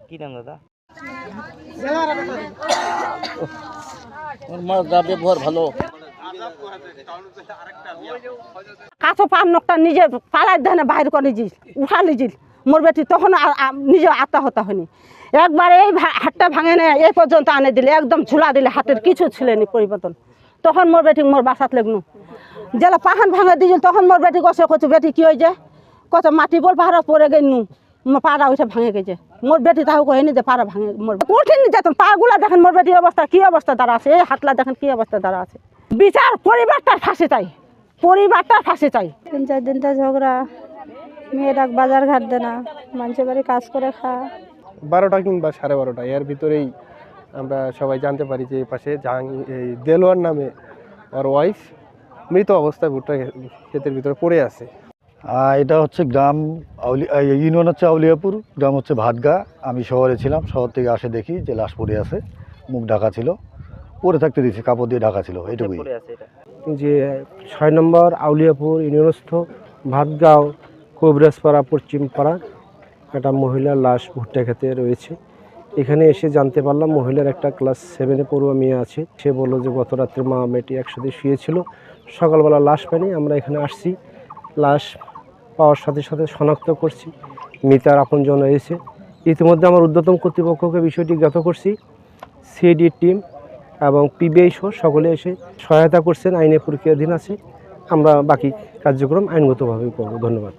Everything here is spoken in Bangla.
কি নাম দাদা? মাছ যা ব্যবহার ভালো। কাছো পান নকটা নিজে পালাই দেয় না, বাইর করে নিজে উঠা লিজিল মোর বেটি তখন নিজে আত্মহত্যা হয়নি। একবার এই হাতটা ভাঙে না, এই পর্যন্ত আনে দিলে, একদম ঝুলা দিলে, হাতের কিছু ছিলেনি পরিবর্তন। তখন মোর বেটি মোর বাসাত লেগনু জেলা পাহান ভাঙে দিয়েছিল। তখন মোর বেটি কষে কচু বেটি কি হয়ে যায়, কত মাটি বল পাহাড় পরে গেনু, পাড়া ওইটা ভাঙে গেছে। মোর বেটি তাও কহেনি যে পাড়া ভাঙে, মোর কঠিন নির্যাতন। পাগুলা দেখেন মোর বেটির অবস্থা কি অবস্থা দ্বারা আছে, এই হাতলা দেখেন কি অবস্থা দ্বারা আছে। বিচার পরিবারটার ফাঁসি চাই, পরিবারটার ফাঁসি চাই। 3-4 দিনটা ঝগড়া, মেয়েরা বাজার ঘাট দেয় না, মানুষের বাড়ি কাজ করে খায়। 12টা কিংবা 12:30 এর ভিতরেই আমরা সবাই জানতে পারি যে এই পাশে এই দেলোয়ার নামে ওর ওয়াইফ মৃত অবস্থায় ভুট্টা ক্ষেতের ভিতরে পড়ে আছে। এটা হচ্ছে গ্রাম ইউনিয়ন হচ্ছে আউলিয়াপুর, গ্রাম হচ্ছে ভাটগা। আমি শহরে ছিলাম, শহর থেকে আসে দেখি যে লাশ পড়ে আছে, মুখ ঢাকা ছিল, পরে থাকতে দিয়েছে, কাপড় দিয়ে ঢাকা ছিল, এইটুকুই। যে 6 নম্বর আউলিয়াপুর ইউনিয়নস্থ ভাতগাঁও কবিরাজপাড়া পশ্চিমপাড়া একটা মহিলার লাশ ভুট্টা খেতে রয়েছে। এখানে এসে জানতে পারলাম মহিলার একটা ক্লাস 7-এ পড়ুয়া মেয়ে আছে। সে বললো যে গত রাত্রে মা মেয়েটি একসাথে শুয়েছিল, সকালবেলা লাশ পাইনি। আমরা এখানে আসছি, লাশ পাওয়ার সাথে সাথে শনাক্ত করছি, মৃতার আপনজন এসে। ইতিমধ্যে আমার ঊর্ধ্বতন কর্তৃপক্ষকে বিষয়টি জ্ঞাত করছি। সিআইডি টিম এবং পিবিআই সহ সকলে এসে সহায়তা করছেন, আইনের প্রক্রিয়াধীন আছে। আমরা বাকি কার্যক্রম আইনগতভাবে করব। ধন্যবাদ।